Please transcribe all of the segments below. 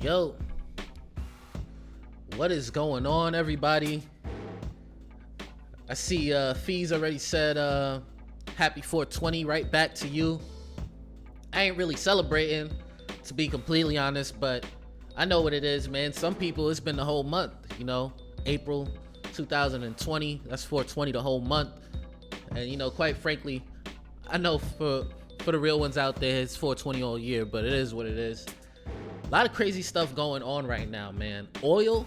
Yo, what is going on, everybody? I see Fees already said happy 420 right back to you. I ain't really celebrating, to be completely honest, but I know what it is, man. Some people, it's been the whole month, you know, April 2020, that's 420 the whole month. And you know, quite frankly, I know for the real ones out there, it's 420 all year, but it is what it is. A lot of crazy stuff going on right now, man. Oil,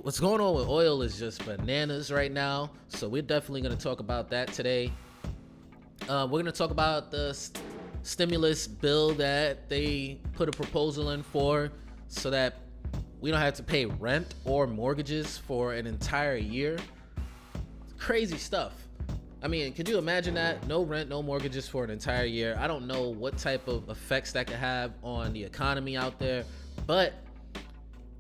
what's going on with oil is just bananas right now. So we're definitely going to talk about that today. We're going to talk about the stimulus bill that they put a proposal in for so that we don't have to pay rent or mortgages for an entire year. Crazy stuff. I mean, could you imagine that? No rent, no mortgages for an entire year. I don't know what type of effects that could have on the economy out there, but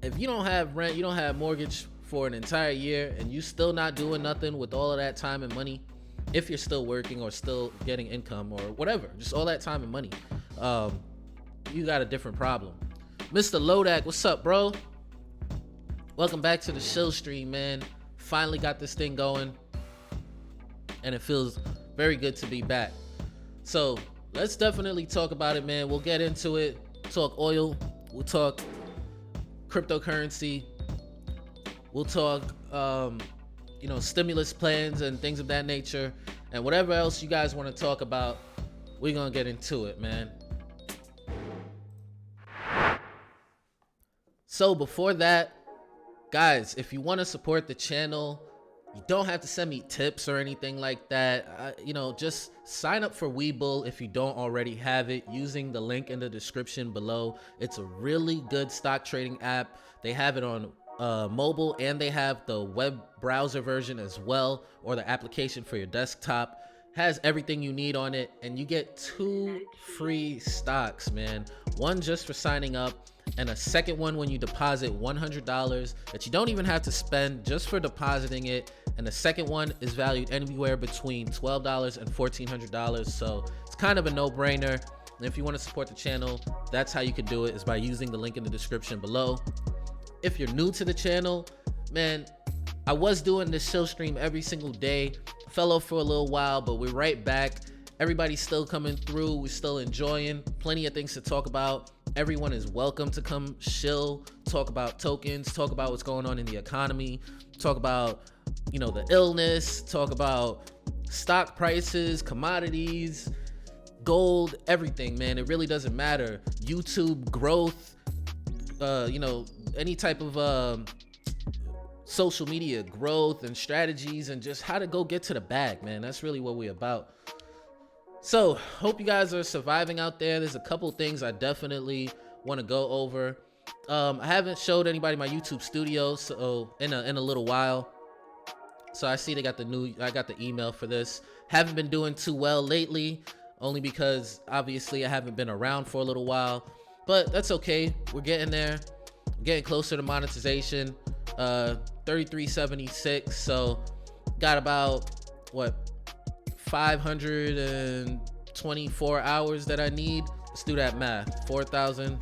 if you don't have rent, you don't have mortgage for an entire year, and you still not doing nothing with all of that time and money, if you're still working or still getting income or whatever, just all that time and money, you got a different problem. Mr. Lodak, what's up, bro? Welcome back to the Shill stream, man. Finally got this thing going, and it feels very good to be back. So let's definitely talk about it, man. We'll get into it. Talk oil. We'll talk cryptocurrency. We'll talk, you know, stimulus plans and things of that nature, and whatever else you guys want to talk about, we're gonna get into it, man. So before that, guys, if you want to support the channel, you don't have to send me tips or anything like that. You know, just sign up for Webull if you don't already have it, using the link in the description below. It's a really good stock trading app. They have it on mobile, and they have the web browser version as well, or the application for your desktop. Has everything you need on it, and you get 2 free stocks, man. One just for signing up, and a second one when you deposit $100 that you don't even have to spend, just for depositing it. And the second one is valued anywhere between $12 and $1,400, so it's kind of a no-brainer. And if you want to support the channel, that's how you can do it, is by using the link in the description below. If you're new to the channel, man, I was doing this Shill stream every single day. Fell off for a little while, but we're right back. Everybody's still coming through. We're still enjoying. Plenty of things to talk about. Everyone is welcome to come Shill, talk about tokens, talk about what's going on in the economy, talk about, you know, the illness, talk about stock prices, commodities, gold, everything, man. It really doesn't matter. YouTube growth, you know, any type of social media growth and strategies, and just how to go get to the bag, man. That's really what we're about. So hope you guys are surviving out there. There's a couple things I definitely want to go over. I haven't showed anybody my YouTube studio so in a little while. So I see they got I got the email for this. Haven't been doing too well lately, only because obviously I haven't been around for a little while, but that's okay. We're getting there. We're getting closer to monetization. 3376. So got about what, 524 hours that I need. Let's do that math. 4,000.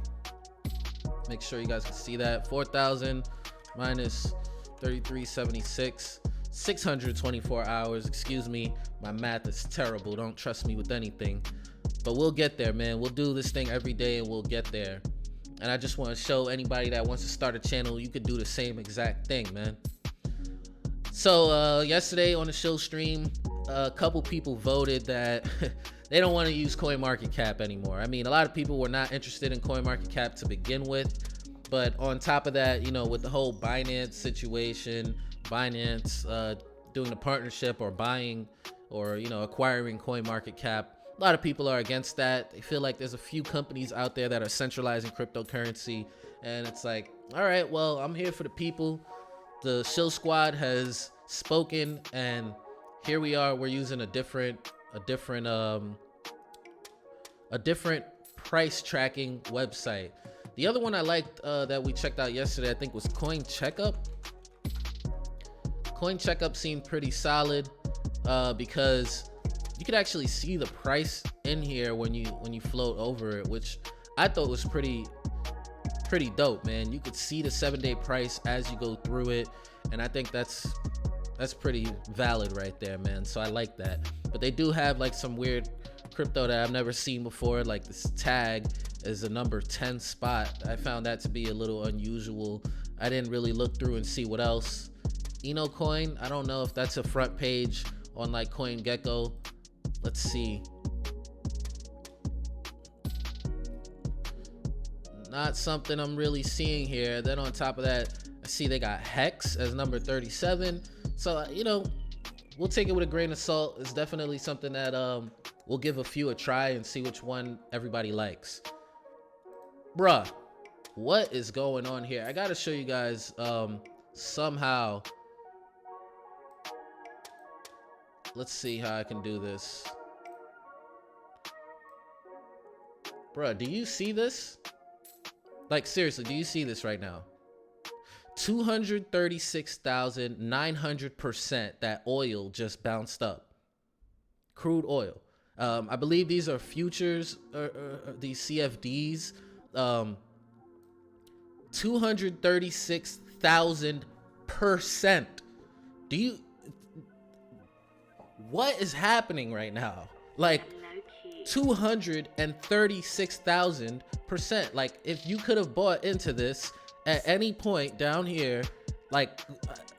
Make sure you guys can see that. 4,000 minus 3376. 624 hours. Excuse me, my math is terrible. Don't trust me with anything, but we'll get there, man. We'll do this thing every day, and we'll get there. And I just want to show anybody that wants to start a channel, you could do the same exact thing, man. So yesterday on the Shill stream, a couple people voted that they don't want to use CoinMarketCap anymore. I mean, a lot of people were not interested in CoinMarketCap to begin with, but on top of that, you know, with the whole Binance situation, Binance doing a partnership or buying or, you know, acquiring CoinMarketCap, a lot of people are against that. They feel like there's a few companies out there that are centralizing cryptocurrency, and it's like, all right, well, I'm here for the people. The Shill squad has spoken, and here we are. We're using a different price tracking website. The other one I liked that we checked out yesterday, I think, was CoinCheckup. CoinCheckup seemed pretty solid because you could actually see the price in here when you float over it, which I thought was pretty pretty dope, man. You could see the 7-day price as you go through it, and I think that's pretty valid right there, man. So I like that. But they do have like some weird crypto that I've never seen before, like this tag is a number 10 spot. I found that to be a little unusual. I didn't really look through and see what else. Eno coin, I don't know if that's a front page on like CoinGecko. Let's see. Not something I'm really seeing here. Then on top of that, I see they got Hex as number 37. So, you know, we'll take it with a grain of salt. It's definitely something that we'll give a few a try and see which one everybody likes. Bruh, what is going on here? I gotta show you guys somehow. Let's see how I can do this. Bruh, do you see this? Like, seriously, do you see this right now? 236,900% that oil just bounced up. Crude oil. I believe these are futures, these CFDs. 236,000%. Do you... What is happening right now? Like, 236,000%. Like, if you could have bought into this at any point down here, like,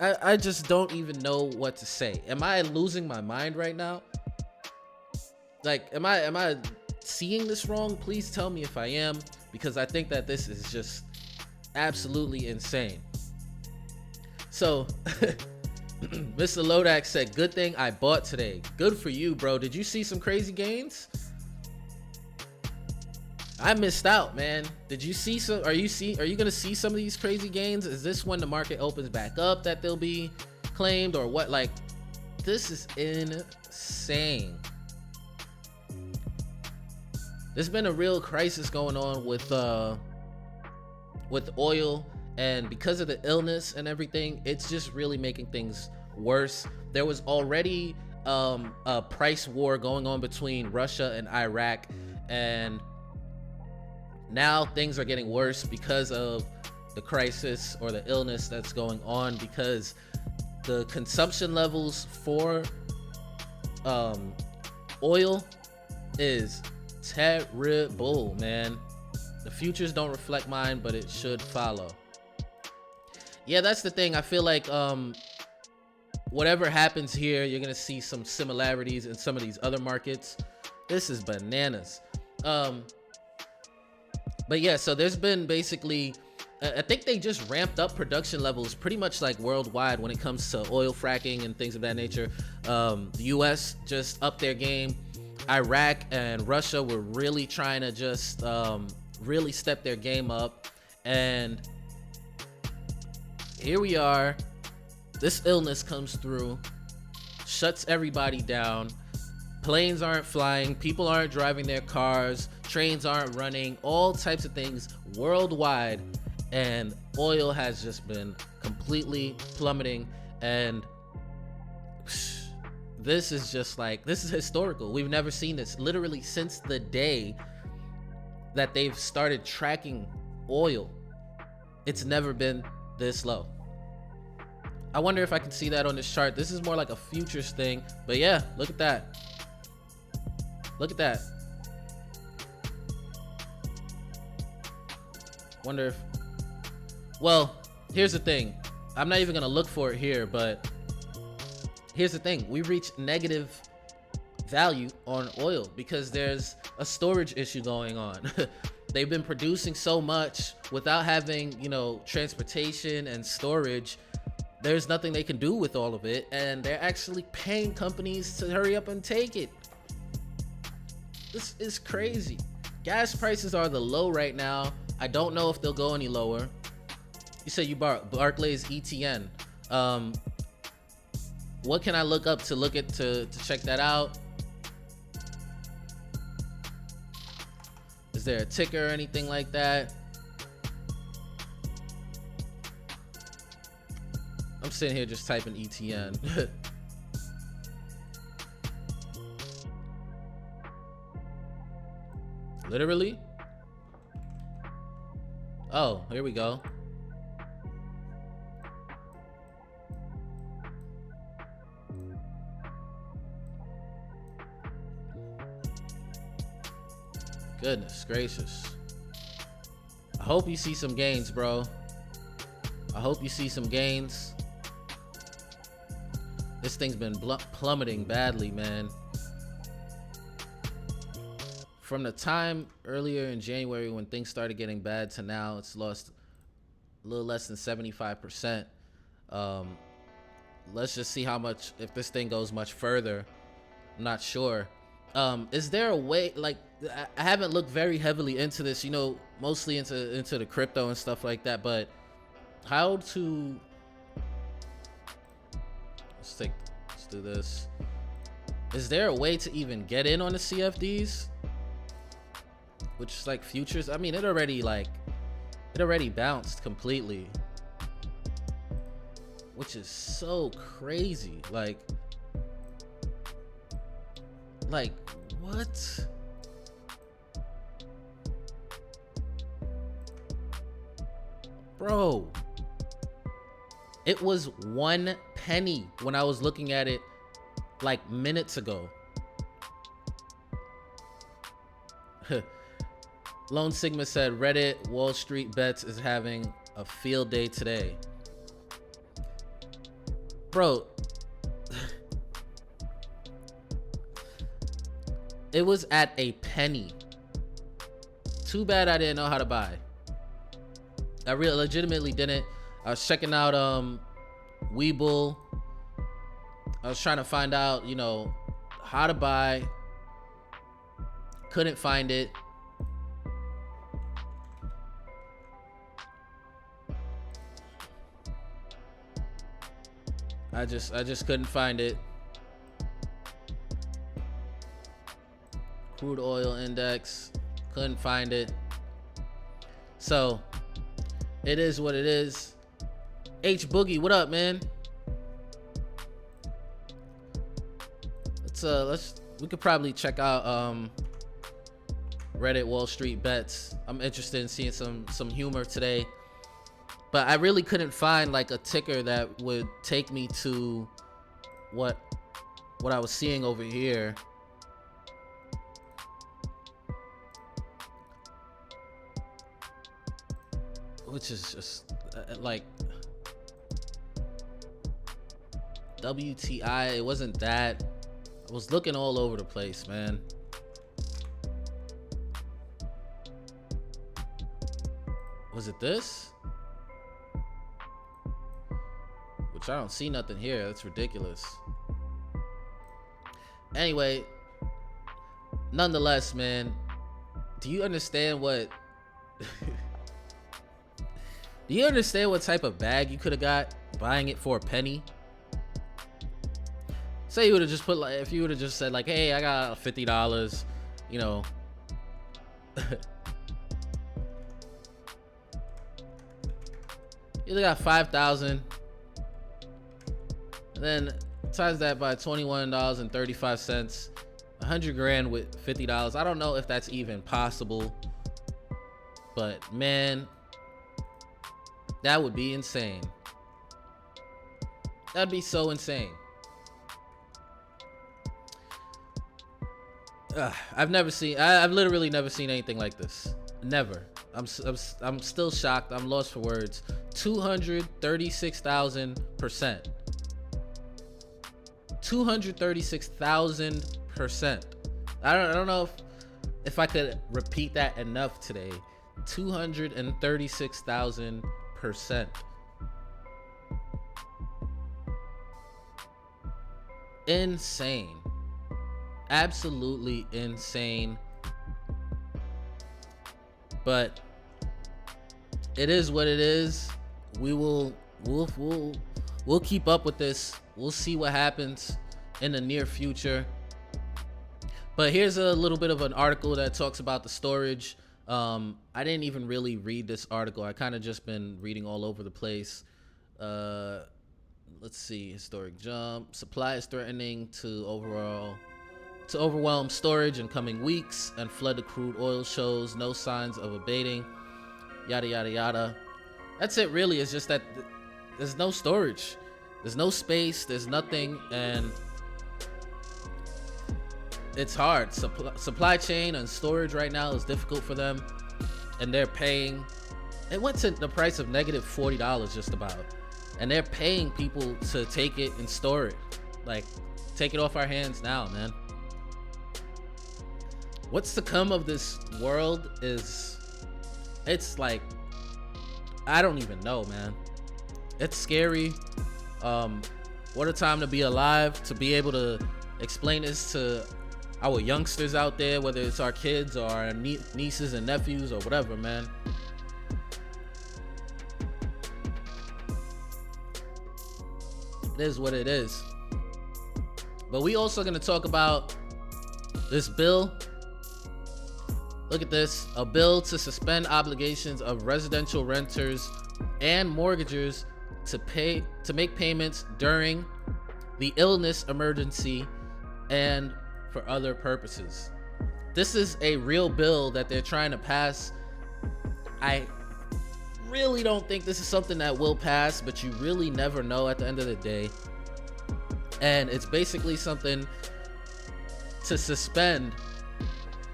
I just don't even know what to say. Am I losing my mind right now? Like, am I seeing this wrong? Please tell me if I am, because I think that this is just absolutely insane. So Mr. Lodak said, good thing I bought today. Good for you, bro. Did you see some crazy gains? I missed out, man. Did you see some? Are you gonna see some of these crazy gains? Is this when the market opens back up that they'll be claimed, or what? Like, this is insane. There's been a real crisis going on with oil, and because of the illness and everything, it's just really making things worse. There was already a price war going on between Russia and Iraq, and now things are getting worse because of the crisis or the illness that's going on, because the consumption levels for oil is terrible, man. The futures don't reflect mine, but it should follow. Yeah, that's the thing. I feel like whatever happens here, you're gonna see some similarities in some of these other markets. This is bananas. But yeah, so there's been basically, I think they just ramped up production levels pretty much like worldwide when it comes to oil fracking and things of that nature. The US just upped their game. Iraq and Russia were really trying to just really step their game up. And here we are. This illness comes through, shuts everybody down. Planes aren't flying, people aren't driving their cars, trains aren't running, all types of things worldwide, and oil has just been completely plummeting. And this is just like, this is historical. We've never seen this literally since the day that they've started tracking oil. It's never been this low. I wonder if I can see that on this chart. This is more like a futures thing, but yeah, look at that. Look at that. Wonder if, well, here's the thing. I'm not even gonna look for it here, but here's the thing. We reached negative value on oil because there's a storage issue going on. They've been producing so much without having, you know, transportation and storage. There's nothing they can do with all of it, and they're actually paying companies to hurry up and take it. This is crazy. Gas prices are the low right now. I don't know if they'll go any lower. You said you bought Barclays ETN. What can I look up to check that out? Is there a ticker or anything like that? I'm sitting here just typing ETN. Literally. Oh, here we go. Goodness gracious. I hope you see some gains, bro. I hope you see some gains. This thing's been plummeting badly, man. From the time earlier in January when things started getting bad to now, it's lost a little less than 75%. Let's just see how much, if this thing goes much further. I'm not sure. Is there a way, like, I haven't looked very heavily into this, you know, mostly into the crypto and stuff like that, but how to, let's do this. Is there a way to even get in on the CFDs? Which is like futures. I mean, it already bounced completely, which is so crazy. Like what? Bro, it was 1 penny when I was looking at it like minutes ago. Lone Sigma said Reddit Wall Street Bets is having a field day today. Bro, it was at a penny. Too bad I didn't know how to buy. I really legitimately didn't. I was checking out Webull. I was trying to find out, you know, how to buy. Couldn't find it. I just couldn't find it. Crude oil index, couldn't find it. So it is what it is. H Boogie, what up, man? We could probably check out Reddit Wall Street Bets. I'm interested in seeing some humor today. But I really couldn't find like a ticker that would take me to what I was seeing over here. Which is just like WTI. It wasn't that. I was looking all over the place, man. Was it this? Which I don't see nothing here. That's ridiculous. Anyway, nonetheless, man, do you understand what do you understand what type of bag you could have got buying it for a penny? Say you would have just put, like, if you would have just said like, hey, I got $50, you know. You got 5,000, and then times that by $21.35, 100 grand with $50. I don't know if that's even possible, but man, that would be insane. That'd be so insane. I've literally never seen anything like this. Never. I'm still shocked. I'm lost for words. 236,000%. 236,000%. I don't know if I could repeat that enough today. 236,000%. Insane. Absolutely insane. But it is what it is. We'll keep up with this. We'll see what happens in the near future. But here's a little bit of an article that talks about the storage. I didn't even really read this article. I kind of just been reading all over the place. Let's see. Historic jump. Supply is threatening to overwhelm storage in coming weeks, and flood of crude oil shows no signs of abating. yada yada yada. That's it really. It's just that there's no storage, there's no space, there's nothing, and it's hard. Supply chain and storage right now is difficult for them, and they're paying, it went to the price of negative $40 just about, and they're paying people to take it and store it. Like, take it off our hands now, man. What's to come of this world is, it's like, I don't even know, man. It's scary. What a time to be alive, to be able to explain this to our youngsters out there, whether it's our kids or our nieces and nephews or whatever, man. It is what it is. But we also going to talk about this bill. Look at this, a bill to suspend obligations of residential renters and mortgagors to make payments during the illness emergency and for other purposes. This is a real bill that they're trying to pass. I really don't think this is something that will pass, but you really never know at the end of the day. And it's basically something to suspend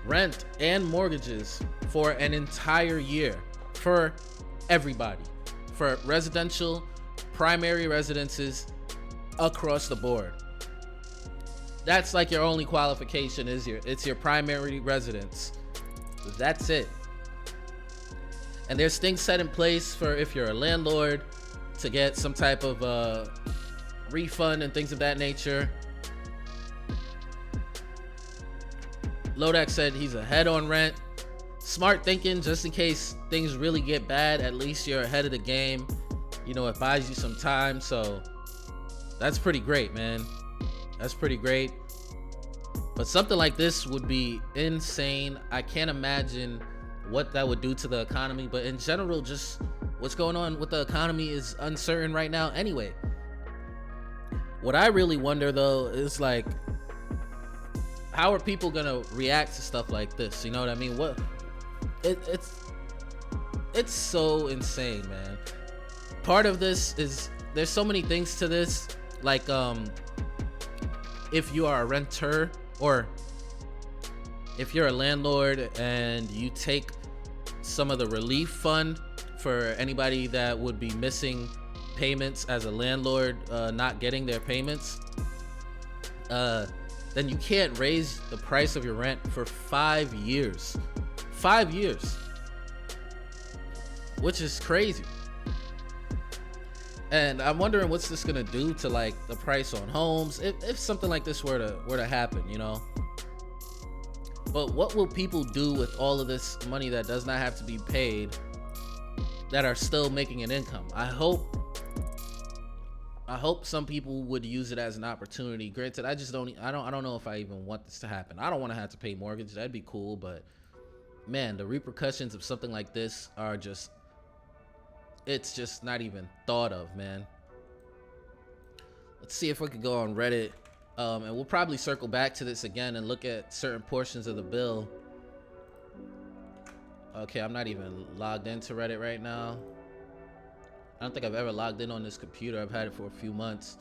rent and mortgages for an entire year for everybody, for residential primary residences across the board. That's like your only qualification, is it's your primary residence. That's it. And there's things set in place for if you're a landlord to get some type of refund and things of that nature. Lodak said he's ahead on rent. Smart thinking, just in case things really get bad, at least you're ahead of the game. You know, it buys you some time, so that's pretty great, man. That's pretty great. But something like this would be insane. I can't imagine what that would do to the economy, but in general, just what's going on with the economy is uncertain right now anyway. What I really wonder though is, like, how are people gonna react to stuff like this? You know what I mean? It's so insane, man. Part of this is, there's so many things to this, like if you are a renter or if you're a landlord and you take some of the relief fund for anybody that would be missing payments as a landlord, not getting their payments, then you can't raise the price of your rent for 5 years. 5 years. Which is crazy. And I'm wondering what's this gonna do to, like, the price on homes if something like this were to happen, you know. But what will people do with all of this money that does not have to be paid, that are still making an income? I hope some people would use it as an opportunity. Granted, I don't know if I even want this to happen. I don't want to have to pay mortgage. That'd be cool, but man, the repercussions of something like this are just, it's just not even thought of, man. Let's see if we could go on Reddit, and we'll probably circle back to this again and look at certain portions of the bill. Okay, I'm not even logged into Reddit right now. I don't think I've ever logged in on this computer. I've had it for a few months.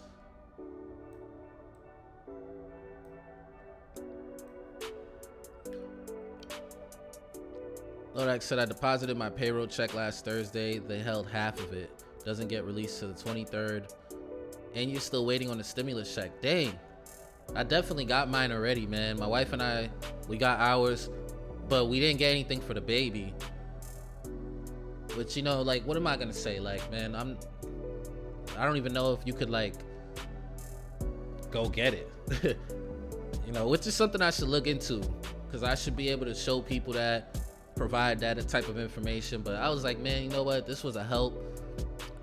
Lodak said, I deposited my payroll check last Thursday. They held half of it. Doesn't get released till the 23rd. And you're still waiting on the stimulus check. Dang. I definitely got mine already, man. My wife and I, we got ours, but we didn't get anything for the baby. Which, you know, like, what am I gonna say? Like, man, I don't even know if you could, like, go get it. You know, which is something I should look into, because I should be able to show people that, provide that type of information. But I was like, man, you know what, this was a help,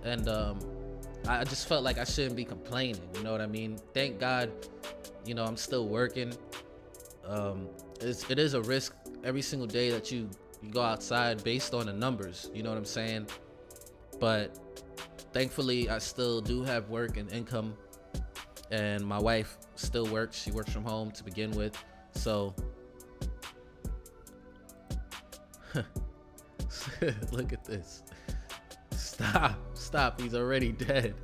and I just felt like I shouldn't be complaining, you know what I mean? Thank God, you know, I'm still working. It is a risk every single day that you go outside based on the numbers, you know what I'm saying? But thankfully I still do have work and income, and my wife still works. She works from home to begin with, so Look at this. Stop, he's already dead.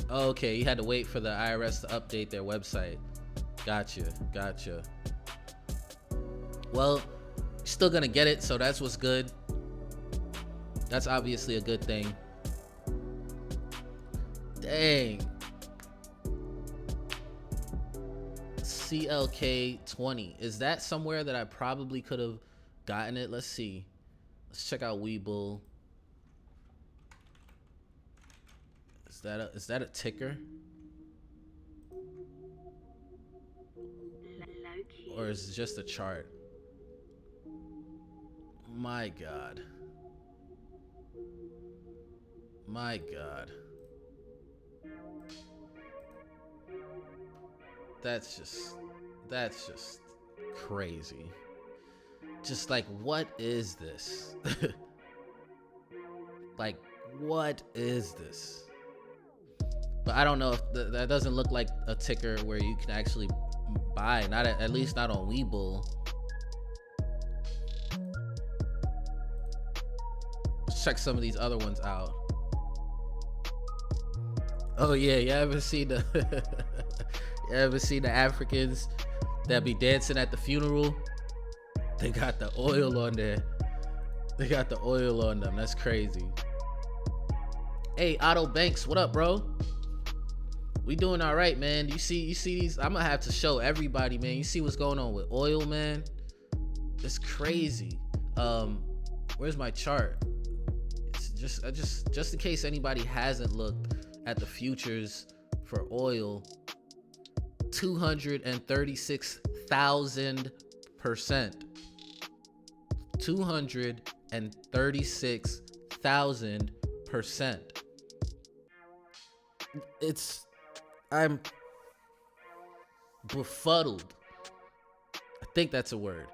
Okay, you had to wait for the IRS to update their website. Gotcha. Well, you're still gonna get it, so that's what's good. That's obviously a good thing. Dang. CLK20. Is that somewhere that I probably could have gotten it? Let's see. Let's check out Webull. Is that a ticker? Or is it just a chart? My God. That's just crazy. Just like, what is this? Like, what is this? But I don't know if that doesn't look like a ticker where you can actually buy. Not at least not on Webull. Let's check some of these other ones out. Oh yeah, you ever seen the you ever seen the Africans that be dancing at the funeral? They got the oil on there. They got the oil on them. That's crazy. Hey, Otto Banks, what up, bro? We doing all right, man. You see these? I'm gonna have to show everybody, man. You see what's going on with oil, man? It's crazy. Where's my chart? It's just in case anybody hasn't looked at the futures for oil. 236,000%. 236,000%. I'm befuddled. I think that's a word.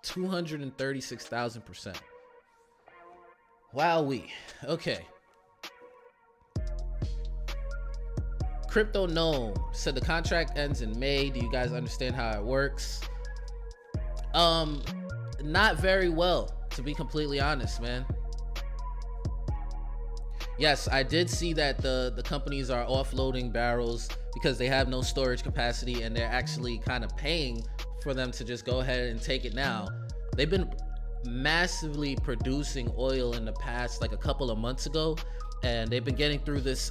236,000%. Wowee. Okay. Crypto Gnome said the contract ends in May. Do you guys understand how it works? Not very well, to be completely honest, man. Yes, I did see that the companies are offloading barrels because they have no storage capacity, and they're actually kind of paying for them to just go ahead and take it now. They've been massively producing oil in the past, like a couple of months ago, and they've been getting through this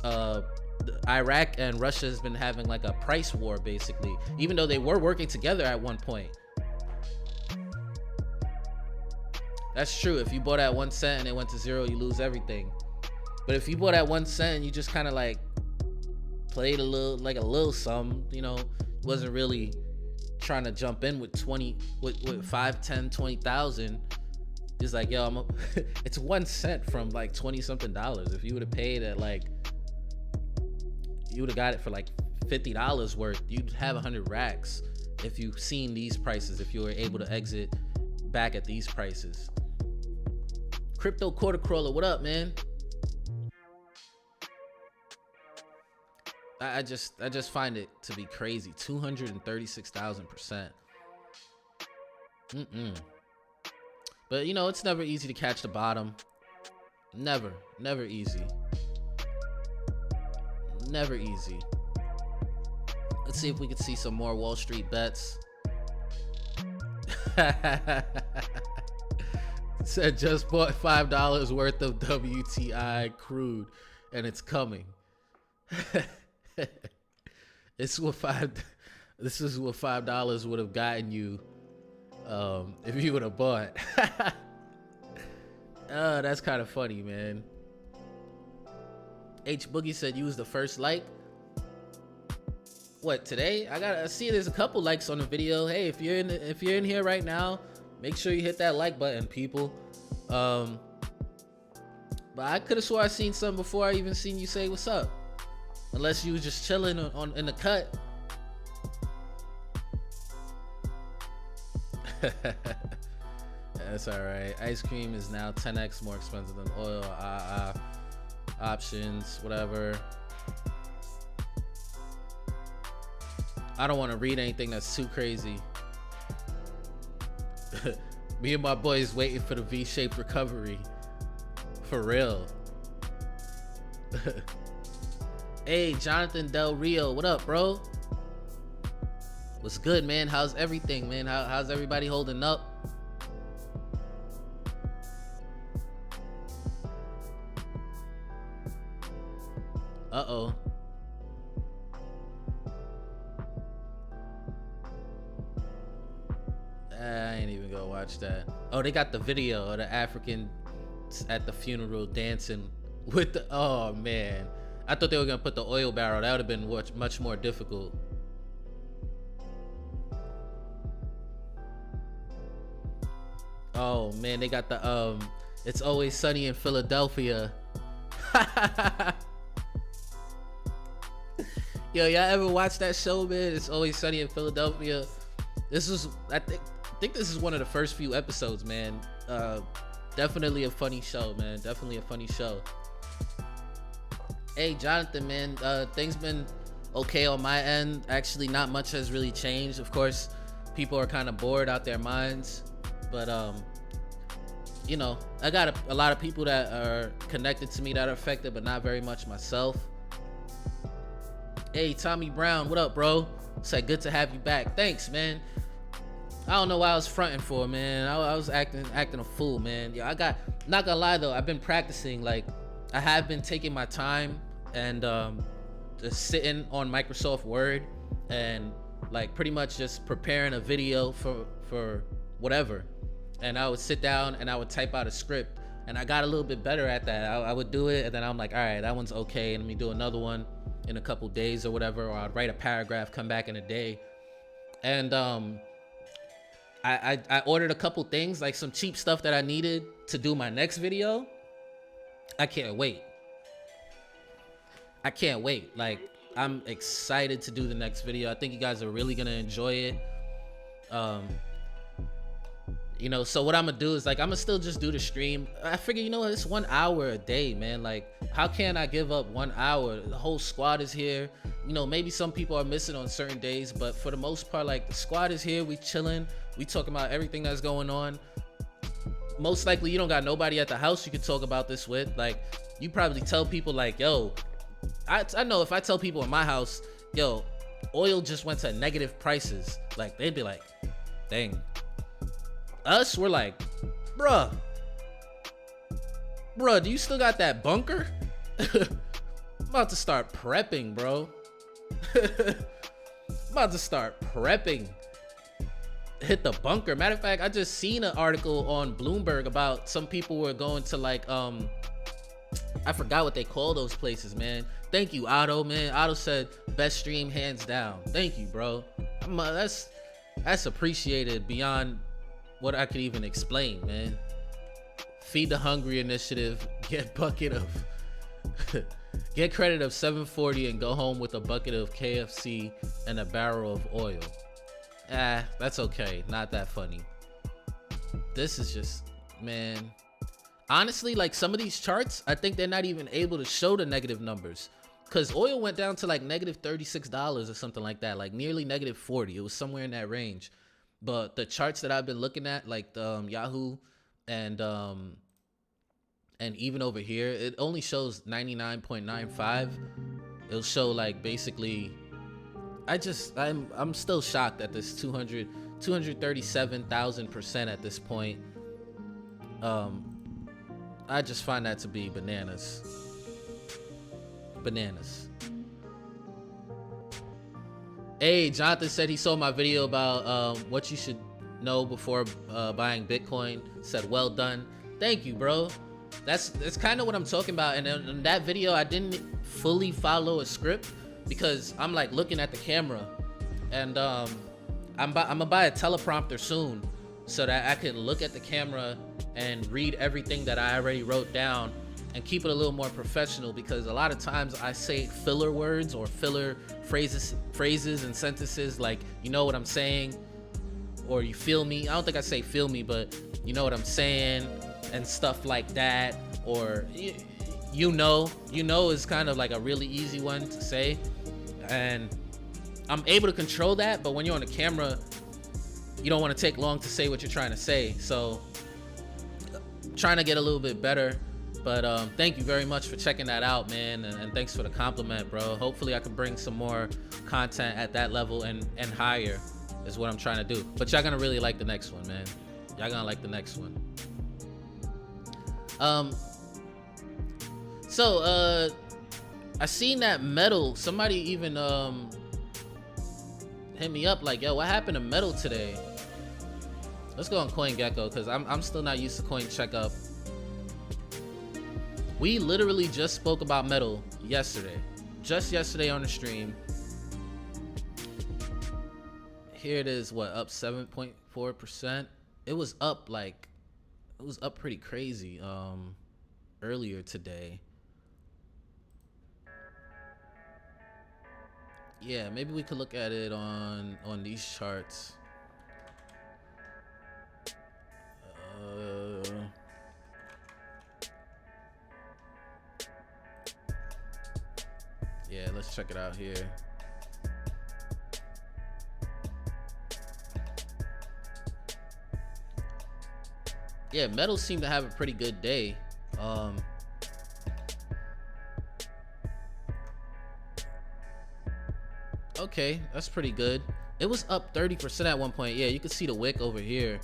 Iraq and Russia has been having like a price war, basically, even though they were working together at one point. That's true. If you bought at 1 cent and it went to 0, you lose everything. But if you bought at 1 cent, you just kind of like played a little sum, you know, wasn't really trying to jump in with 5, 10, 20,000. Just like, yo, it's 1 cent from like 20 something dollars. If you would have paid at like, you would have got it for like $50 worth, you'd have 100 racks if you've seen these prices, if you were able to exit back at these prices. Crypto Quarter Crawler, what up, man? I just find it to be crazy. 236,000%. But you know, it's never easy to catch the bottom. Never easy. Never easy. Let's see if we can see some more Wall Street bets. Said just bought $5 worth of WTI crude and it's coming. This is what $5 would have gotten you if you would have bought. Oh, that's kind of funny, man. H Boogie said use the first like. What, today? I see there's a couple likes on the video. Hey, if you're in here right now, make sure you hit that like button, people. But I could have swore I seen something before I even seen you say what's up. Unless you was just chilling in the cut. That's all right. Ice cream is now 10x more expensive than oil. Options, whatever. I don't want to read anything that's too crazy. Me and my boys waiting for the V-shaped recovery. For real. Hey, Jonathan Del Rio, what up, bro? What's good, man? How's everything, man? How's everybody holding up? Uh-oh. I ain't even gonna watch that. Oh, they got the video of the African at the funeral dancing with the, oh man. I thought they were gonna put the oil barrel. That would have been much more difficult. Oh man, they got the It's Always Sunny in Philadelphia. Yo, y'all ever watch that show, man? It's Always Sunny in Philadelphia. This is, I think this is one of the first few episodes, man. Definitely a funny show, man. Definitely a funny show. Hey, Jonathan, man. Things been okay on my end. Actually, not much has really changed. Of course, people are kind of bored out their minds, but you know, I got a lot of people that are connected to me that are affected, but not very much myself. Hey, Tommy Brown, what up, bro? Said good to have you back. Thanks, man. I don't know why I was fronting for, man. I was acting a fool, man. Yeah, not gonna lie though, I've been practicing. Like, I have been taking my time and just sitting on Microsoft Word and like pretty much just preparing a video for whatever. And I would sit down and I would type out a script, and I got a little bit better at that. I would do it, and then I'm like, all right, that one's okay, and let me do another one in a couple days or whatever, or I'd write a paragraph, come back in a day. And I ordered a couple things, like some cheap stuff that I needed to do my next video. I can't wait. Like, I'm excited to do the next video. I think you guys are really gonna enjoy it. You know, so what I'm gonna do is, like, I'm gonna still just do the stream. I figure, you know, it's 1 hour a day, man. Like, how can I give up 1 hour? The whole squad is here. You know, maybe some people are missing on certain days, but for the most part, like, the squad is here. We chilling. We talking about everything that's going on. Most likely, you don't got nobody at the house you can talk about this with. Like, you probably tell people, like, yo, I know if I tell people in my house, yo, oil just went to negative prices, like, they'd be like, dang. Us, we're like, bruh, do you still got that bunker? I'm about to start prepping, bro. Hit the bunker. Matter of fact, I just seen an article on Bloomberg about some people were going to, like, I forgot what they call those places, man. Thank you, Otto, man. Otto said best stream hands down. Thank you, bro. That's appreciated beyond what I could even explain, man. Feed the Hungry initiative. Get credit of 740 and go home with a bucket of KFC and a barrel of oil. That's okay. Not that funny. This is just, man. Honestly, like, some of these charts, I think they're not even able to show the negative numbers, because oil went down to like negative $36 or something like that, like nearly negative 40. It was somewhere in that range. But the charts that I've been looking at, like Yahoo and even over here, it only shows 99.95. It'll show, like, basically, I'm still shocked at this 237,000% at this point. I just find that to be bananas. Hey, Jonathan said he saw my video about what you should know before buying Bitcoin. Said, well done. Thank you, bro. That's kind of what I'm talking about. And in that video, I didn't fully follow a script because I'm, like, looking at the camera, and I'm gonna buy a teleprompter soon so that I can look at the camera and read everything that I already wrote down and keep it a little more professional, because a lot of times I say filler words or filler phrases and sentences, like, you know what I'm saying, or you feel me. I don't think I say feel me, but you know what I'm saying, and stuff like that. Or you know is kind of like a really easy one to say, and I'm able to control that. But when you're on the camera, you don't want to take long to say what you're trying to say. So trying to get a little bit better. But thank you very much for checking that out, man, and thanks for the compliment, bro. Hopefully I can bring some more content at that level and higher is what I'm trying to do. But y'all gonna really like the next one, man. Y'all gonna like the next one. So I seen that Metal, somebody even hit me up like, yo, what happened to Metal today? Let's go on CoinGecko, because I'm still not used to Coin Checkup. We literally just spoke about Metal yesterday. Just yesterday on the stream. Here it is, what, up 7.4%? It was up pretty crazy earlier today. Yeah, maybe we could look at it on these charts. Yeah, let's check it out here. Yeah, Metal seemed to have a pretty good day. Okay, that's pretty good. It was up 30% at one point. Yeah, you can see the wick over here.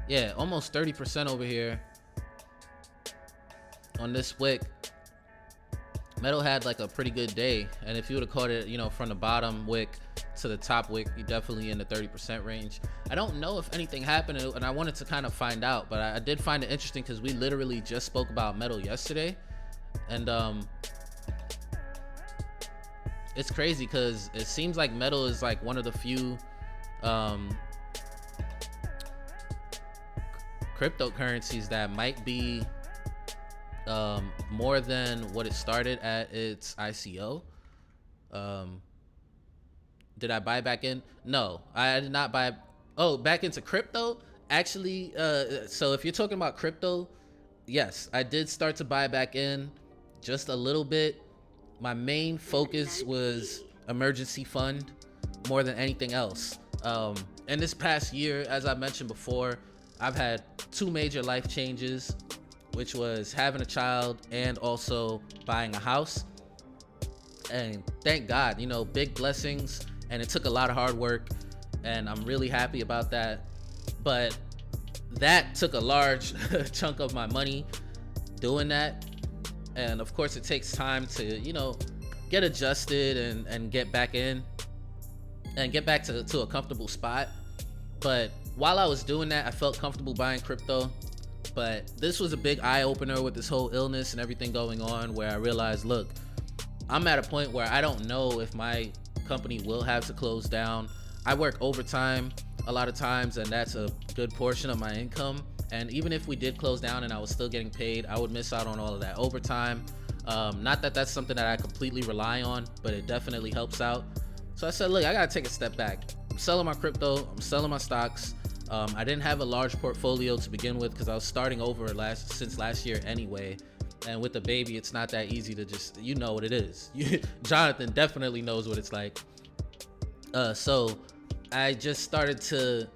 Yeah, almost 30% over here on this wick. Metal had like a pretty good day, and if you would have caught it, you know, from the bottom wick to the top wick, you're definitely in the 30% range. I don't know if anything happened, and I wanted to kind of find out, but I did find it interesting because we literally just spoke about Metal yesterday, and it's crazy because it seems like Metal is like one of the few cryptocurrencies that might be more than what it started at its ICO. Did I buy back in? No, I did not buy. Oh, back into crypto? Actually, so if you're talking about crypto, yes, I did start to buy back in just a little bit. My main focus was emergency fund more than anything else. And this past year, as I mentioned before, I've had two major life changes, which was having a child and also buying a house. And thank God, you know, big blessings, and it took a lot of hard work, and I'm really happy about that. But that took a large chunk of my money doing that. And of course it takes time to, you know, get adjusted and get back in and get back to a comfortable spot. But while I was doing that, I felt comfortable buying crypto. But this was a big eye-opener with this whole illness and everything going on, where I realized, look, I'm at a point where I don't know if my company will have to close down. I work overtime a lot of times, and that's a good portion of my income. And even if we did close down and I was still getting paid, I would miss out on all of that overtime. Not that that's something that I completely rely on, but it definitely helps out. So I said, look, I gotta take a step back. I'm selling my crypto, I'm selling my stocks. I didn't have a large portfolio to begin with because I was starting over since last year anyway. And with the baby, it's not that easy to just, you know what it is. Jonathan definitely knows what it's like. So I just started to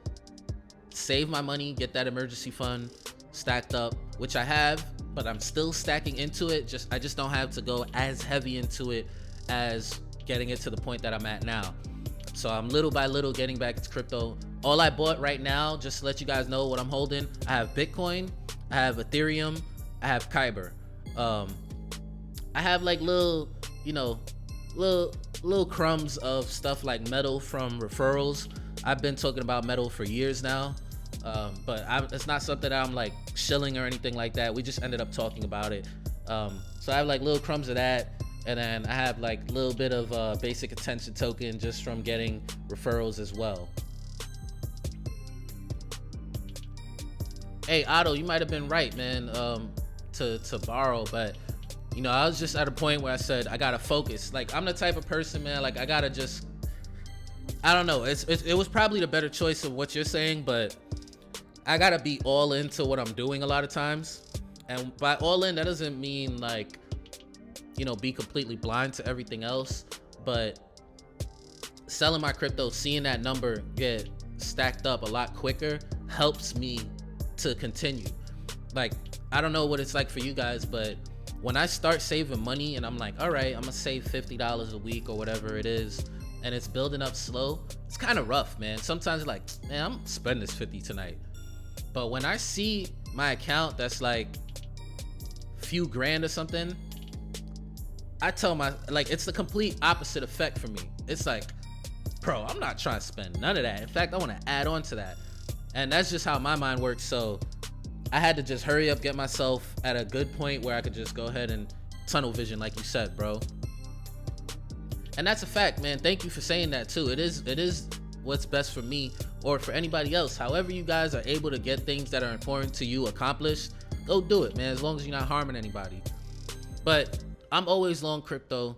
save my money, get that emergency fund stacked up, which I have, but I'm still stacking into it. I just don't have to go as heavy into it as getting it to the point that I'm at now. So I'm little by little getting back to crypto. All I bought right now, just to let you guys know what I'm holding, I have Bitcoin, I have Ethereum, I have Kyber. I have like little crumbs of stuff like Metal from referrals. I've been talking about Metal for years now, but it's not something that I'm like shilling or anything like that. We just ended up talking about it. So I have like little crumbs of that, and then I have like a little bit of basic attention token just from getting referrals as well. Hey Otto, you might have been right, man, to borrow, but you know, I was just at a point where I said I gotta focus. Like, I'm the type of person, man, like I gotta just, I don't know, it was probably the better choice of what you're saying, but I gotta be all into what I'm doing a lot of times. And by all in, that doesn't mean like, you know, be completely blind to everything else, but selling my crypto, seeing that number get stacked up a lot quicker helps me to continue. Like, I don't know what it's like for you guys, but when I start saving money and I'm like, all right, I'm gonna save $50 a week or whatever it is, and it's building up slow, it's kind of rough, man. Sometimes like, man, I'm spending this 50 tonight. But when I see my account that's like few grand or something, I tell my, like, it's the complete opposite effect for me. It's like, bro, I'm not trying to spend none of that. In fact, I want to add on to that. And that's just how my mind works. So I had to just hurry up, get myself at a good point where I could just go ahead and tunnel vision, like you said, bro. And that's a fact, man. Thank you for saying that too. It is what's best for me or for anybody else. However you guys are able to get things that are important to you accomplished, go do it, man, as long as you're not harming anybody. But I'm always long crypto.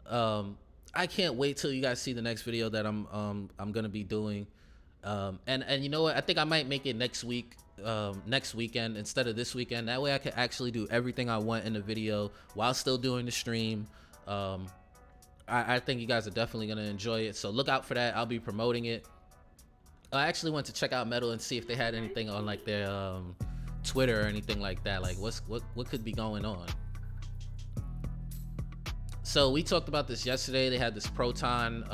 I can't wait till you guys see the next video that I'm gonna be doing. And you know what? I think I might make it next week, next weekend instead of this weekend. That way I can actually do everything I want in the video while still doing the stream. I think you guys are definitely gonna enjoy it. So look out for that. I'll be promoting it. I actually went to check out Metal and see if they had anything on like their Twitter or anything like that. Like what could be going on. So we talked about this yesterday. They had this Proton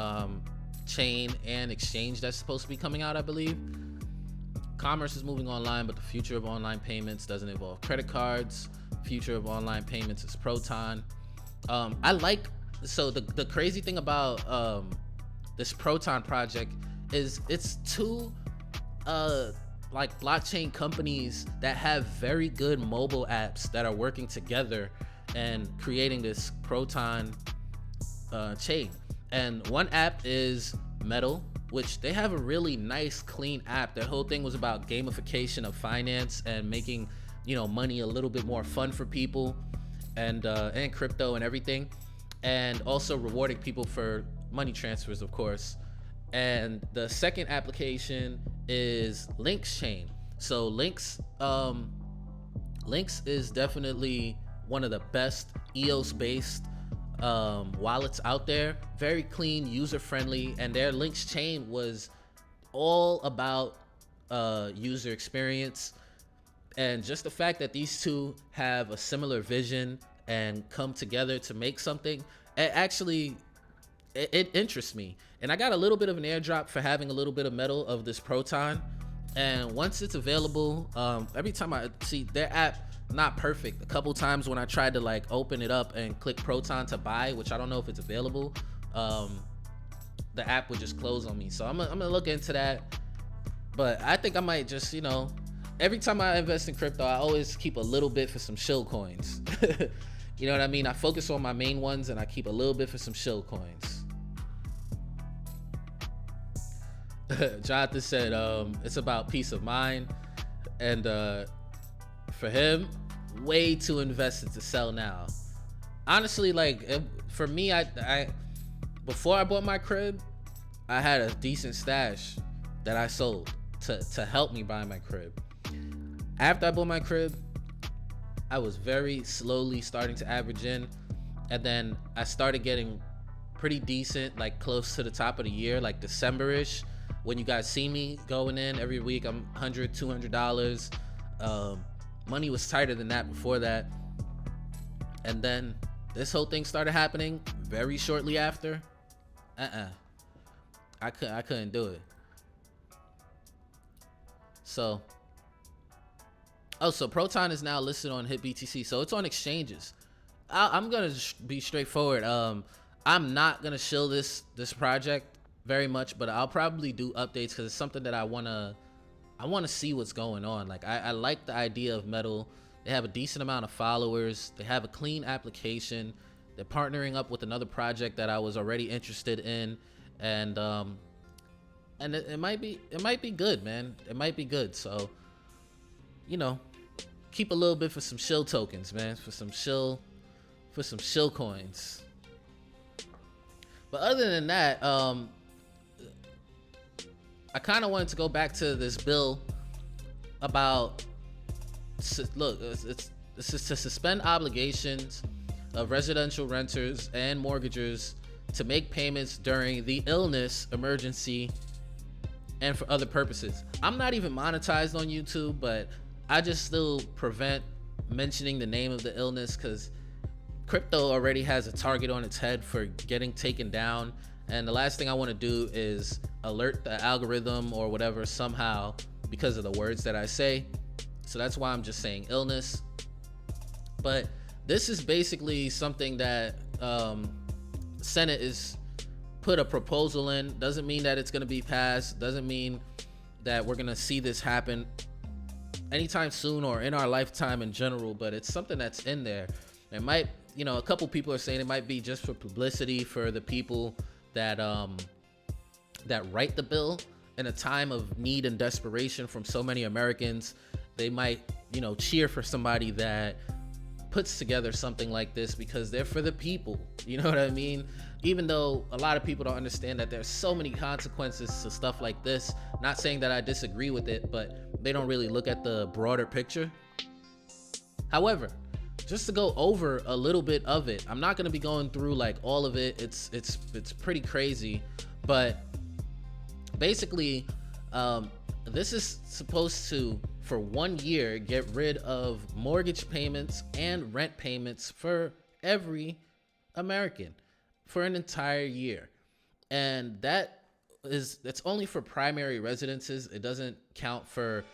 chain and exchange that's supposed to be coming out, I believe. Commerce is moving online, but the future of online payments doesn't involve credit cards. Future of online payments is Proton. So the crazy thing about this Proton project is it's two like blockchain companies that have very good mobile apps that are working together and creating this Proton chain. And one app is Metal, which they have a really nice, clean app. Their whole thing was about gamification of finance and making, you know, money a little bit more fun for people, and crypto and everything, and also rewarding people for money transfers, of course. And the second application is Lynx chain. So Lynx is definitely one of the best EOS based wallets out there. Very clean, user friendly, and their Lynx chain was all about user experience. And just the fact that these two have a similar vision and come together to make something, it interests me. And I got a little bit of an airdrop for having a little bit of Metal of this Proton, and once it's available, every time I see their app, not perfect. A couple times when I tried to like open it up and click Proton to buy, which I don't know if it's available, the app would just close on me. So I'm gonna look into that. But I think I might just, you know, every time I invest in crypto, I always keep a little bit for some Shill coins. You know what I mean? I focus on my main ones and I keep a little bit for some Shill coins. Jonathan said it's about peace of mind, and for him, way too invested to sell now. Honestly, like for me, I before I bought my crib, I had a decent stash that I sold to help me buy my crib. After I bought my crib, I was very slowly starting to average in, and then I started getting pretty decent, like close to the top of the year, like December-ish. When you guys see me going in every week, I'm $100, $200. Money was tighter than that before that. And then this whole thing started happening very shortly after. I couldn't do it. So Proton is now listed on HitBTC, so it's on exchanges. I'm gonna be straightforward. I'm not gonna shill this project very much, but I'll probably do updates because it's something that I wanna see what's going on. Like I like the idea of Metal. They have a decent amount of followers. They have a clean application. They're partnering up with another project that I was already interested in, and it might be good, man. It might be good. So, you know, keep a little bit for some Shill tokens, man, for some Shill coins. But other than that, I kind of wanted to go back to this bill about, look, it's to suspend obligations of residential renters and mortgagors to make payments during the illness emergency and for other purposes. I'm not even monetized on YouTube, but I just still prevent mentioning the name of the illness because crypto already has a target on its head for getting taken down, and the last thing I want to do is alert the algorithm or whatever somehow because of the words that I say. So that's why I'm just saying illness. But this is basically something that Senate is put a proposal in. Doesn't mean that it's going to be passed, doesn't mean that we're going to see this happen anytime soon or in our lifetime in general, but it's something that's in there. It might, you know, a couple people are saying it might be just for publicity for the people that that write the bill in a time of need and desperation from so many Americans. They might, you know, cheer for somebody that puts together something like this because they're for the people, you know what I mean? Even though a lot of people don't understand that there's so many consequences to stuff like this. Not saying that I disagree with it, but they don't really look at the broader picture. However, just to go over a little bit of it, I'm not going to be going through like all of it. It's pretty crazy, but basically this is supposed to, for 1 year, get rid of mortgage payments and rent payments for every American for an entire year. And that's only for primary residences. It doesn't count for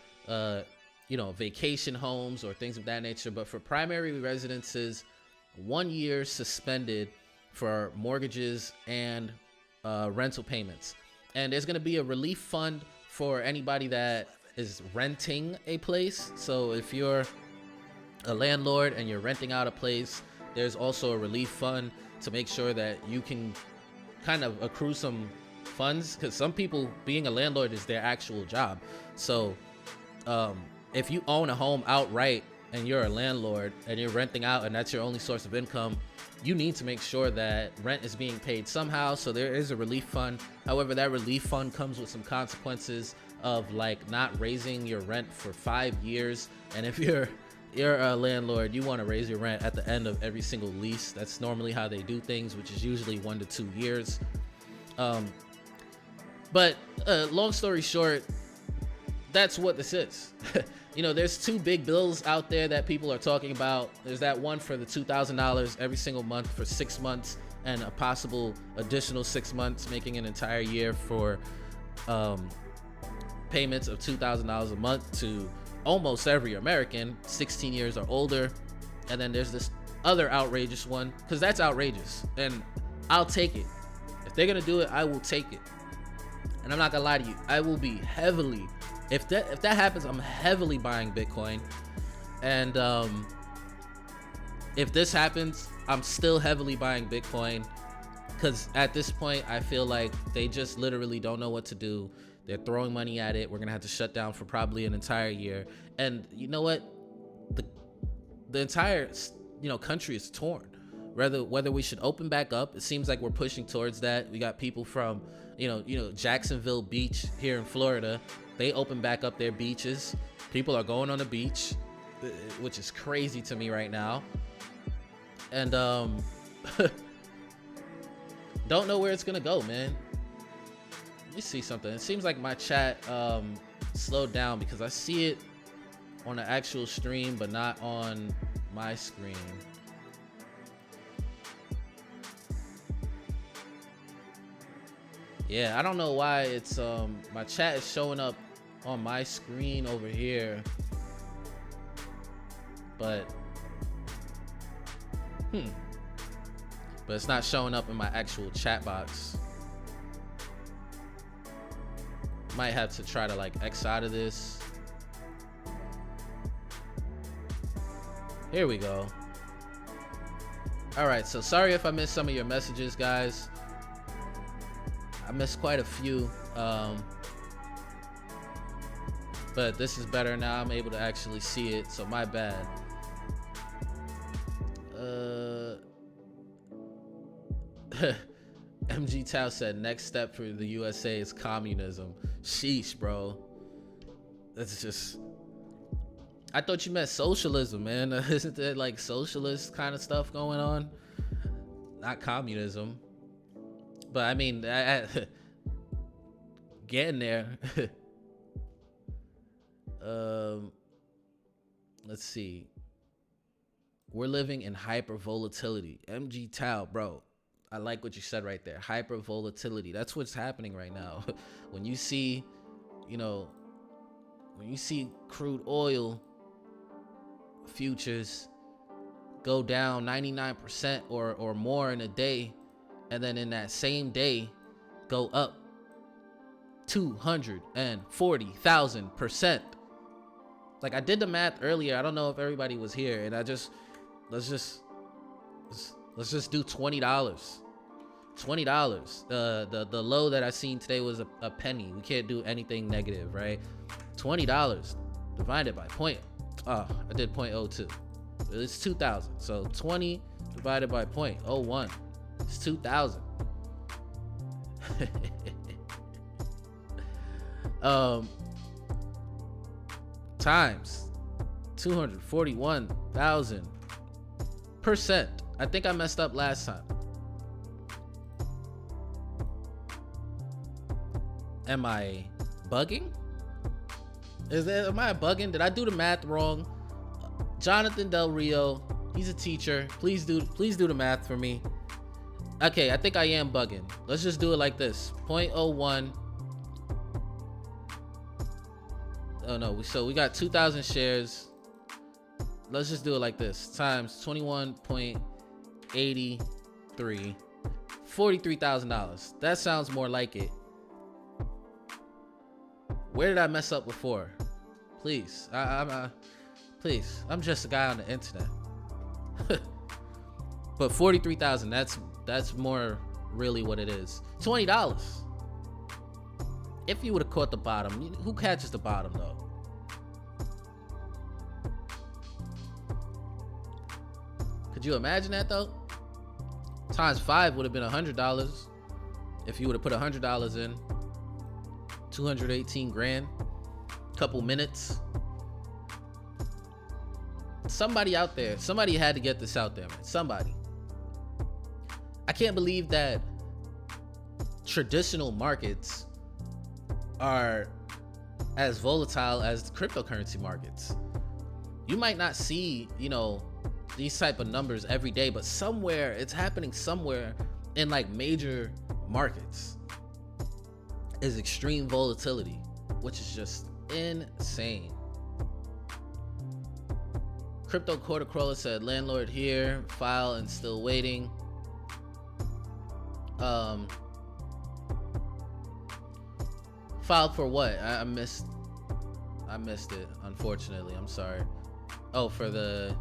you know, vacation homes or things of that nature. But for primary residences, 1 year suspended for mortgages and rental payments. And there's going to be a relief fund for anybody that is renting a place. So if you're a landlord and you're renting out a place, there's also a relief fund to make sure that you can kind of accrue some funds, because some people, being a landlord is their actual job. So if you own a home outright and you're a landlord and you're renting out and that's your only source of income, you need to make sure that rent is being paid somehow. So there is a relief fund. However, that relief fund comes with some consequences of like not raising your rent for 5 years. And if you're a landlord, you want to raise your rent at the end of every single lease. That's normally how they do things, which is usually 1 to 2 years. But long story short, that's what this is. You know, there's 2 big bills out there that people are talking about. There's that one for the $2,000 every single month for 6 months, and a possible additional 6 months, making an entire year for payments of $2,000 a month to almost every American 16 years or older. And then there's this other outrageous one, because that's outrageous, and I'll take it. If they're gonna do it, I will take it. And I'm not gonna lie to you, I will be heavily, if that happens, I'm heavily buying Bitcoin. And if this happens, I'm still heavily buying Bitcoin, because at this point I feel like they just literally don't know what to do. They're throwing money at it. We're gonna have to shut down for probably an entire year. And you know what, the entire, you know, country is torn whether we should open back up. It seems like we're pushing towards that. We got people from you know Jacksonville Beach here in Florida. They open back up their beaches. People are going on the beach, which is crazy to me right now. And don't know where it's gonna go, man. Let me see something. It seems like my chat slowed down, because I see it on the actual stream but not on my screen. Yeah, I don't know why it's my chat is showing up on my screen over here, but it's not showing up in my actual chat box. Might have to try to like X out of this. Here we go. All right, so sorry if I missed some of your messages, guys. I missed quite a few, but this is better now. I'm able to actually see it, so my bad. MG Tao said next step for the USA is communism. Sheesh, bro. That's just, I thought you meant socialism, man. Isn't there like socialist kind of stuff going on? Not communism. But I mean, getting there. Let's see. We're living in hyper volatility. MG Tao, bro. I like what you said right there. Hyper volatility. That's what's happening right now. When you see, when you see crude oil futures go down 99% or more in a day, and then in that same day go up 240,000%. Like, I did the math earlier. I don't know if everybody was here, and let's just do $20. $20. The low that I seen today was a penny. We can't do anything negative, right? $20 divided by I did 0.02. It's 2,000. So 20 divided by 0.01. It's 2,000. Times 241,000%. I think I messed up last time. Am I bugging? Am I bugging? Did I do the math wrong? Jonathan Del Rio, he's a teacher. Please do the math for me. Okay, I think I am bugging. Let's just do it like this. 0.01. Oh no, so we got 2,000 shares. Let's just do it like this. Times 21.83. $43,000. That sounds more like it. Where did I mess up before? Please, please. I'm just a guy on the internet. But 43,000. That's more really what it is. $20. If you would have caught the bottom, who catches the bottom though? Could you imagine that though? Times 5 would have been $100 if you would have put $100 in. 218 grand. Couple minutes. Somebody out there, somebody had to get this out there, man. Somebody. I can't believe that traditional markets are as volatile as cryptocurrency markets. You might not see, these type of numbers every day, but somewhere it's happening somewhere in like major markets is extreme volatility, which is just insane. Crypto Quarter Crawler said, landlord here, file and still waiting. Filed for what? I missed it, unfortunately. I'm sorry. Oh, for the,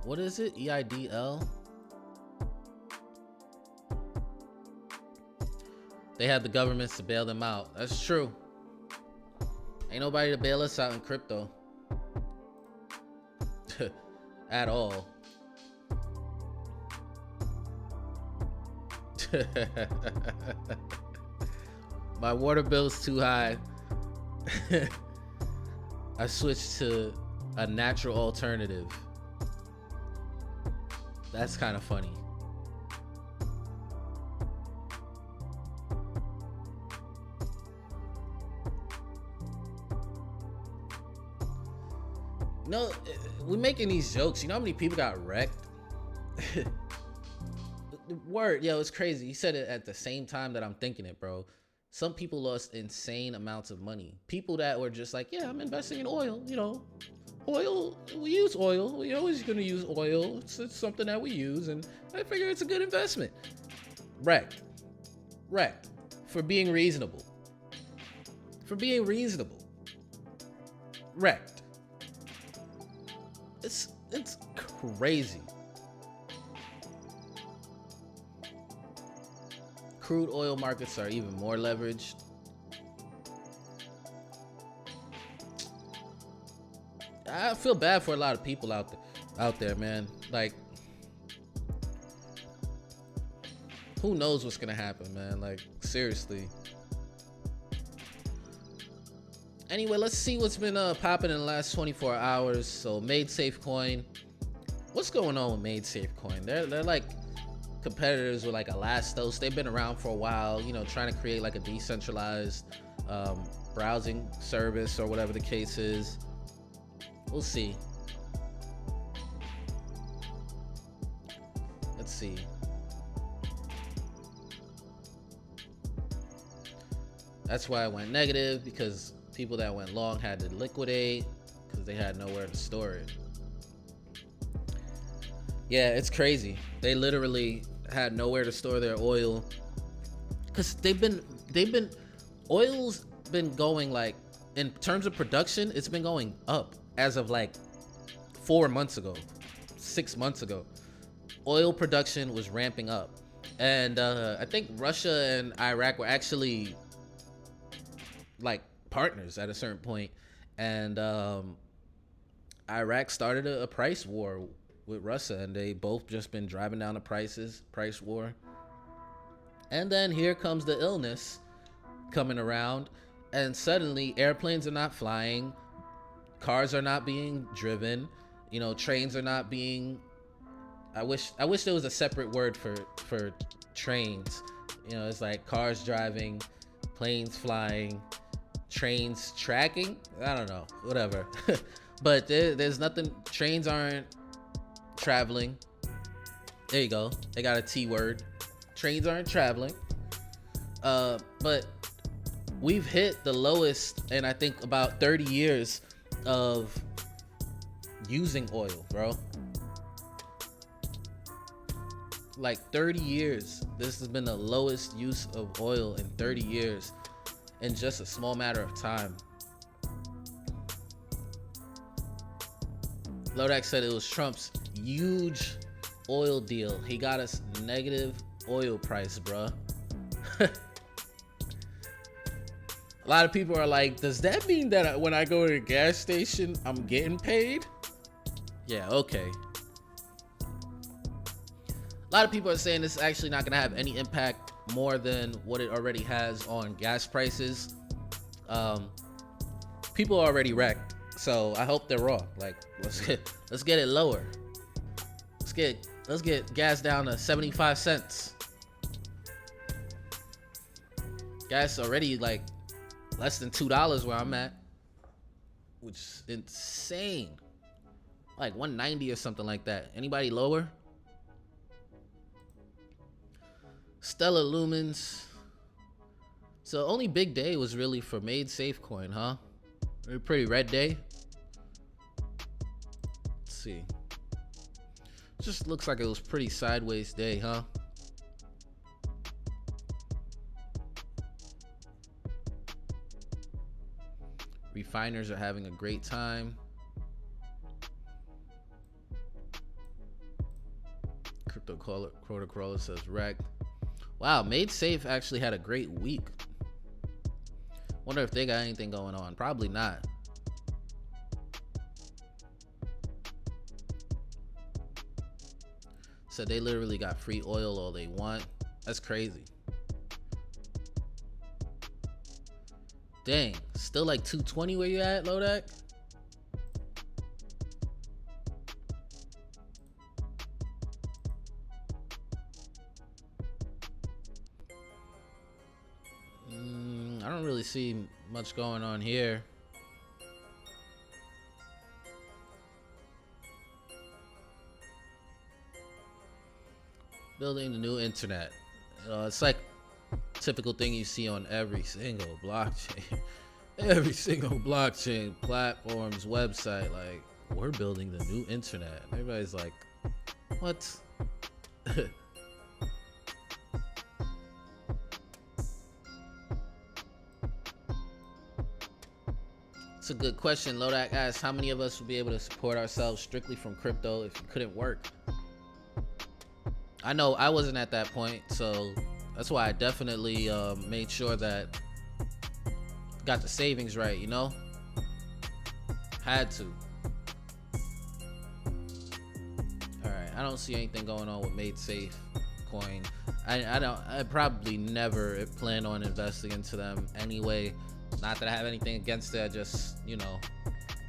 what is it? EIDL? They have the governments to bail them out. That's true. Ain't nobody to bail us out in crypto. At all. My water bill's too high. I switched to a natural alternative. That's kind of funny. No, we're making these jokes. You know how many people got wrecked? Word, yo, it's crazy. You said it at the same time that I'm thinking it, bro. Some people lost insane amounts of money. People that were just like, yeah, I'm investing in oil. Oil, we use oil. We're always gonna use oil. It's something that we use, and I figure it's a good investment. Wrecked for being reasonable. Wrecked. It's crazy. Crude oil markets are even more leveraged. I feel bad for a lot of people out there, man. Like, who knows what's gonna happen, man? Like, seriously. Anyway, let's see what's been popping in the last 24 hours. So, Made Safe Coin what's going on with MadeSafe Coin? They're like competitors with like Elastos. They've been around for a while, you know, trying to create like a decentralized browsing service or whatever the case is. We'll see. Let's see. That's why I went negative, because people that went long had to liquidate because they had nowhere to store it. Yeah, it's crazy. They literally had nowhere to store their oil because oil's been going, like, in terms of production, it's been going up as of like 4 months ago, 6 months ago. Oil production was ramping up, and I think Russia and Iraq were actually like partners at a certain point, and Iraq started a price war with Russia, and they both just been driving down the price war. And then here comes the illness coming around, and suddenly airplanes are not flying, cars are not being driven, you know, trains are not being, I wish there was a separate word for trains. You know, it's like cars driving, planes flying, trains tracking. I don't know, whatever. But there's nothing. Trains aren't traveling. There you go. They got a T word. Trains aren't traveling. But we've hit the lowest in I think about 30 years of using oil, bro. Like 30 years. This has been the lowest use of oil in 30 years. In just a small matter of time. Lodak said it was Trump's huge oil deal. He got us negative oil price, bruh. A lot of people are like, does that mean that when I go to the gas station, I'm getting paid? Yeah, okay. A lot of people are saying this is actually not going to have any impact more than what it already has on gas prices. People are already wrecked, so I hope they're wrong. Like, let's get it lower. Let's get gas down to 75 cents. Gas already like less than $2 where I'm at, which is insane. Like 190 or something like that. Anybody lower? Stellar Lumens. So only big day was really for MadeSafe Coin, huh? Pretty red day. Let's see. Just looks like it was pretty sideways day, huh? Refiners are having a great time. Crypto Crawler says wrecked. Wow, MadeSafe actually had a great week. Wonder if they got anything going on. Probably not. So they literally got free oil all they want. That's crazy. Dang, still like 220 where you at, Lodak? I don't really see much going on here. Building the new internet. It's like typical thing you see on every single blockchain. Every single blockchain platform's website, like, we're building the new internet. Everybody's like, what? It's a good question. Lodak asks, how many of us would be able to support ourselves strictly from crypto if it couldn't work? I know I wasn't at that point, so that's why I definitely made sure that got the savings right, you know? Had to. Alright, I don't see anything going on with MadeSafe Coin. I probably never plan on investing into them anyway. Not that I have anything against it, I just, you know,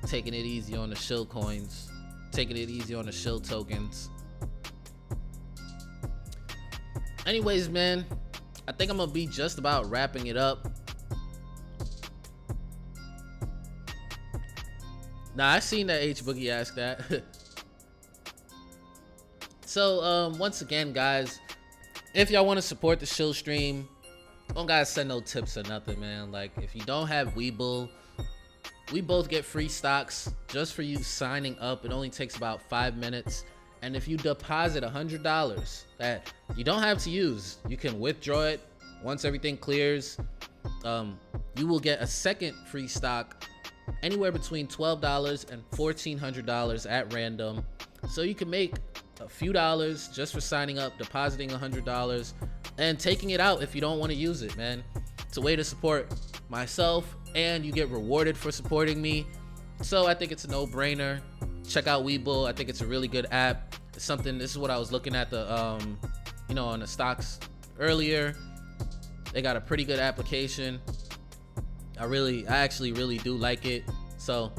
taking it easy on the Shill coins. taking it easy on the Shill tokens. Anyways, man, I think I'm gonna be just about wrapping it up. Nah, I seen that H Boogie ask that. So once again, guys, if y'all want to support the Shill stream, don't guys send no tips or nothing, man. Like, if you don't have Webull, we both get free stocks just for you signing up. It only takes about 5 minutes. And if you deposit $100 that you don't have to use, you can withdraw it once everything clears. You will get a second free stock anywhere between $12 and $1,400 at random. So you can make a few dollars just for signing up, depositing $100, and taking it out if you don't want to use it, man. It's a way to support myself, and you get rewarded for supporting me. So I think it's a no-brainer. Check out Webull. I think it's a really good app. It's something, this is what I was looking at the you know, on the stocks earlier. They got a pretty good application. I actually really do like it. So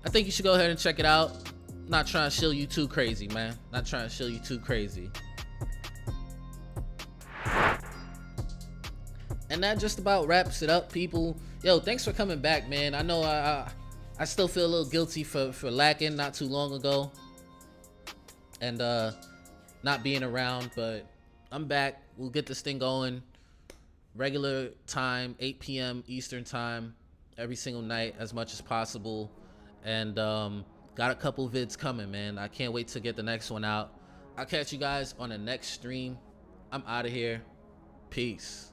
I think you should go ahead and check it out. Not trying to shill you too crazy, man. Not trying to shill you too crazy. And that just about wraps it up, people. Yo, thanks for coming back, man. I know I still feel a little guilty for lacking not too long ago and not being around, but I'm back. We'll get this thing going. Regular time, 8 p.m. Eastern time, every single night as much as possible. And got a couple vids coming, man. I can't wait to get the next one out. I'll catch you guys on the next stream. I'm out of here. Peace.